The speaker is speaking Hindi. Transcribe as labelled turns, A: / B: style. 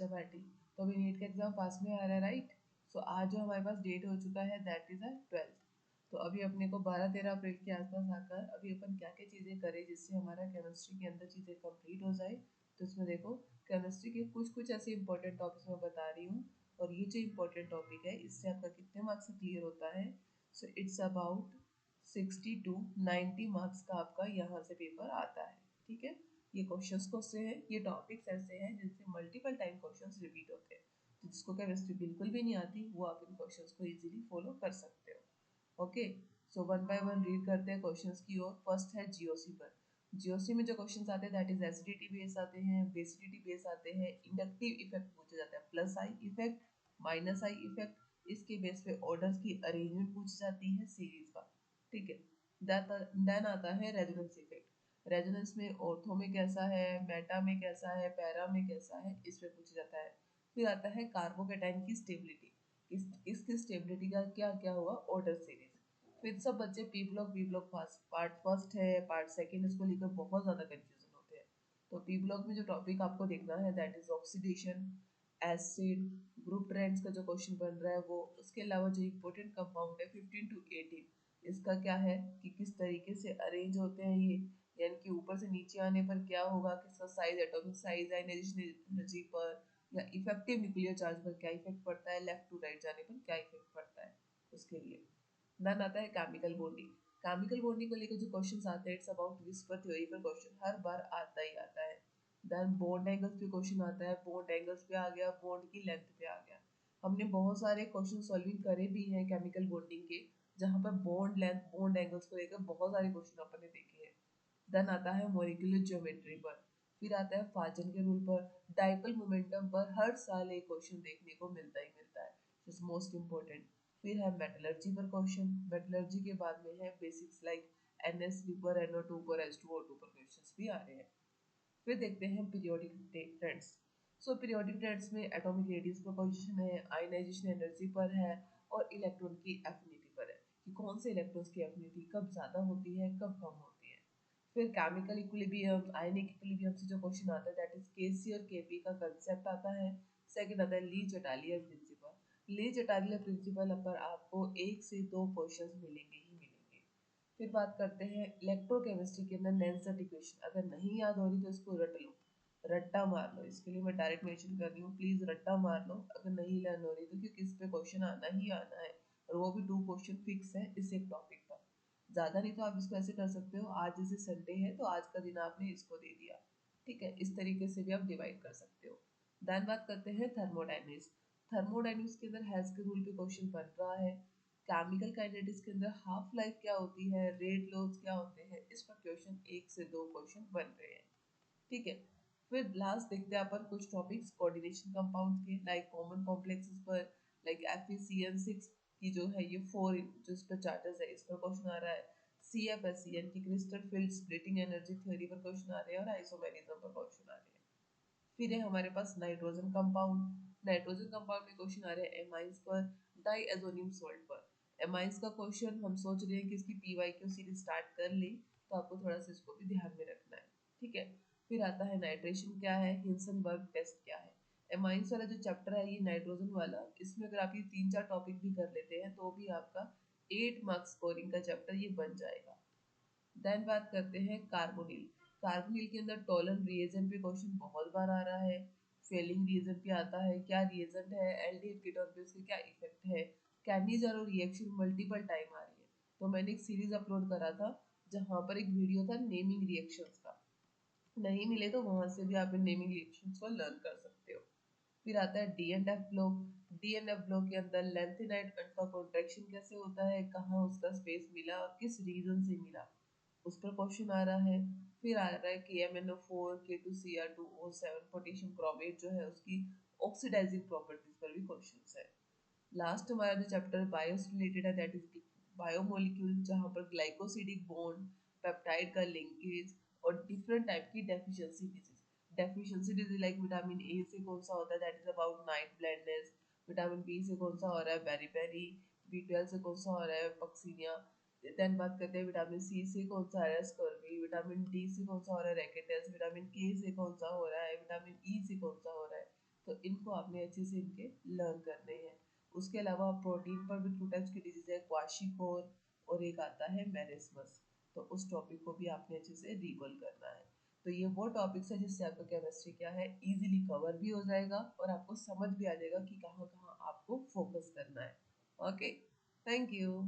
A: अच्छा बैठी, तो अभी नीट का एग्जाम पास में आ रहा है, राइट। सो आज जो हमारे पास डेट हो चुका है दैट इज 12th। तो अभी अपने को 12-13 अप्रैल के आसपास आकर अभी अपन क्या क्या चीज़ें करें जिससे हमारा केमिस्ट्री के अंदर चीज़ें कंप्लीट हो जाए। तो इसमें देखो, केमिस्ट्री के कुछ कुछ ऐसे इंपॉर्टेंट टॉपिक्स मैं बता रही हूँ, और ये जो इंपॉर्टेंट टॉपिक है इससे आपका कितने मार्क्स से क्लियर होता है। So it's about 60 to 90 marks का आपका यहाँ से पेपर आता है, ठीक है। ये क्वेश्चंस को से हैं, ये टॉपिक्स ऐसे हैं जिनसे मल्टीपल टाइम क्वेश्चंस रिपीट होते हैं, तो जिसको केमिस्ट्री बिल्कुल भी नहीं आती वो आप इन क्वेश्चंस को इजीली फॉलो कर सकते हो। Okay, so one by one read करते हैं क्वेश्चंस की ओर। फर्स्ट है जीओसी पर। जीओसी में जो क्वेश्चंस आते हैं दैट इज एसिडिटी बेस आते हैं, बेसिडिटी बेस आते हैं, इंडक्टिव इफेक्ट पूछा जाता है, plus I effect, minus I effect, इसके बेस पे ऑर्डर्स की अरेंजमेंट पूछी जाती है सीरीज का, ठीक है। देन आता है रेजोनेंस इफेक्ट। रेजोनेंस में ऑर्थो में कैसा है, मेटा में कैसा है, पैरा में कैसा है, इस पे पूछा जाता है। फिर आता है कार्बोकेटाइन की स्टेबिलिटी, इसकी स्टेबिलिटी का क्या क्या हुआ ऑर्डर सीरीज। फिर सब बच्चे बी ब्लॉक पार्ट फर्स्ट है, पार्ट सेकंड, इसको लेकर बहुत ज़्यादा कंफ्यूजन होते हैं। तो पी ब्लॉक में जो टॉपिक आपको देखना है that is oxidation, acid, group trends का जो क्वेश्चन बन रहा है वो, उसके अलावा जो इंपॉर्टेंट कंपाउंड है 15 to 18, इसका क्या है कि किस तरीके से अरेंज होते हैं ये, यानी कि ऊपर से नीचे आने पर क्या होगा, किसका size, atomic size, ionization energy पर या इफेक्टिव न्यूक्लियर चार्ज पर क्या इफेक्ट पड़ता है, लेफ्ट टू राइट जाने पर क्या इफेक्ट पड़ता है उसके लिए। देन आता है केमिकल बॉन्डिंग। केमिकल बॉन्डिंग को लेकर जो क्वेश्चंस आते हैं इट्स अबाउट विस्पर थ्योरी पर क्वेश्चन हर बार आता ही आता है। देन बॉन्ड एंगल्स पे क्वेश्चन आता है, बॉन्ड एंगल्स पे आ गया, बॉन्ड की लेंथ पे आ गया। हमने बहुत सारे क्वेश्चन सॉल्विंग करे भी हैं केमिकल बॉन्डिंग के, जहाँ पर बॉन्ड लेंथ, बॉन्ड एंगल्स को लेकर बहुत सारे क्वेश्चन अपन ने देखे हैं। देन आता है मॉलिक्यूलर ज्योमेट्री पर। फिर आता है फाजन के रूल पर। डाइपोल मोमेंटम पर हर साल एक क्वेश्चन देखने को मिलता ही मिलता है, इज मोस्ट इम्पोर्टेंट। फिर है मेटलर्जी पर क्वेश्चन। मेटलर्जी के बाद में है बेसिक्स लाइक NS3 पर, NO2 पर, H2O2 पर क्वेश्चंस भी आ रहे हैं। फिर देखते हैं पीरियोडिक ट्रेंड्स। सो पीरियोडिक ट्रेंड्स में एटॉमिक रेडियस पर क्वेश्चन है, आयनाइजेशन एनर्जी पर है, और इलेक्ट्रॉन की एफिनिटी पर है कि कौन से इलेक्ट्रॉन्स की एफिनिटी कब ज़्यादा होती है, कब कम होती है। फिर केमिकल इक्विलिब्रियम, आयनिक इक्विलिब्रियम से जो क्वेश्चन आता है दैट इज केसी और केपी का कंसेप्ट आता है। सेकंड आता है ली चटालियर प्रिंसिपल। ली चटालियर प्रिंसिपल पर आपको 1 से 2 क्वेश्चंस मिलेंगे ही मिलेंगे। फिर बात करते हैं इलेक्ट्रोकेमिस्ट्री के अंदर नेंसेट इक्वेशन, अगर नहीं याद हो रही तो इसको रट लो, रट्टा मार लो, इसके लिए मैं डायरेक्ट मेंशन कर रही हूँ, प्लीज रट्टा मार लो अगर नहीं लर्न हो रही तो, क्योंकि इस पे क्वेश्चन आना ही आना है, और वो भी 2 क्वेश्चन फिक्स है इस एक टॉपिक पर। ज़्यादा नहीं तो आप इसको ऐसे कर सकते हो, आज जैसे संडे है तो आज का दिन आपने इसको दे दिया, ठीक है, इस तरीके से भी आप डिवाइड कर सकते हो। देन बात करते हैं थर्मोडायनेमिक्स। थर्मोडायनेमिक्स के अंदर हेल्स के रूल पे क्वेश्चन बन रहा है। केमिकल काइनेटिक्स के अंदर हाफ लाइफ क्या होती है, रेट लॉस क्या होते हैं, इस पर क्वेश्चन 1 से 2 क्वेश्चन बन रहे हैं, ठीक है। फिर लास्ट देखते हैं अपन कुछ टॉपिक्स कोऑर्डिनेशन कंपाउंड्स के, लाइक कॉमन कॉम्प्लेक्सेस पर, लाइक FeCN6 की जो है ये 4 जो इस पर चार्टर्स है इस पर क्वेश्चन आ रहा है। CFSCN की crystal field splitting energy theory पर क्वेश्चन आ रहे हैं, और आइसोमेरिज्म पर क्वेश्चन आ रहे हैं। फिर है हमारे पास नाइट्रोजन कंपाउंड। नाइट्रोजन कंपाउंड में क्वेश्चन आ रहे हैं एमाइंस पर, डाइएजोनियम सॉल्ट पर। एमाइंस का क्वेश्चन हम सोच रहे हैं कि इसकी PYQ सीरीज स्टार्ट कर ले, तो आपको थोड़ा सा इसको भी ध्यान में रखना है, ठीक है। फिर आता है नाइट्रेशन क्या है, हिंसनबर्ग टेस्ट क्या है। एमाइंस वाला जो चैप्टर है ये नाइट्रोजन वाला, इसमें अगर आप ये 3-4 टॉपिक भी कर लेते हैं तो भी आपका 8 मार्क्स स्कोरिंग का चैप्टर ये बन जाएगा। देन बात करते हैं कार्बोनिल। कार्बोनिल के अंदर टोलन रिएजेंट पे क्वेश्चन बहुत बार आ रहा है। फेलिंग रिएजेंट पे आता है, क्या रिएजेंट है, एल्डिहाइड कीटोन पे उसके क्या इफेक्ट है, कैनीज और रिएक्शन मल्टीपल टाइम आ रही है। तो मैंने एक सीरीज अपलोड करा था जहाँ पर एक वीडियो था नेमिंग रिएक्शंस का, नहीं मिले तो वहां से भी आप इन नेमिंग रिएक्शंस को लर्न कर सकते हो। फिर आता है DNF ब्लॉक। DNF ब्लॉक के अंदर लेंथेनाइट का कॉन्ट्रैक्शन कैसे होता है, कहाँ उसका स्पेस मिला और किस रीजन से मिला, उस पर क्वेश्चन आ रहा है। फिर आ रहा है KMNO4 K2Cr2O7 पोटेशियम क्रोमेट जो है उसकी ऑक्सीडाइजिंग प्रॉपर्टीज पर भी क्वेश्चन है। लास्ट हमारा जो चैप्टर बायो से रिलेटेड है दैट इज बायोमोलिक्यूल, जहाँ पर ग्लाइकोसिडिक बॉन्ड, पेप्टाइड का लिंकेज और डिफरेंट टाइप की deficiency disease. Deficiency disease like vitamin A से कौन सा होता है that is about night blindness, vitamin B से कौन सा हो रहा है बेरी, B12 से कौन सा हो रहा है पक्सीनिया। देन बात करते हैं विटामिन सी से कौन सा आ रहा है स्कर्वी, विटामिन डी से कौन सा हो रहा है रैकेटस, विटामिन के से कौन सा हो रहा है, विटामिन ई से कौन सा हो रहा है। तो इनको आपने अच्छे से इनके लर्न करने हैं। उसके अलावा प्रोटीन पर भी 2 टाइप्स की डिजीज है, क्वाशीकोर और एक आता है मेरिस्मस। तो उस टॉपिक को भी आपने अच्छे से रिकॉल करना है। तो ये वो टॉपिक्स है जिससे आपका केमिस्ट्री क्या है इजीली कवर भी हो जाएगा और आपको समझ भी आ जाएगा कि कहाँ कहाँ आपको फोकस करना है। Okay, thank you.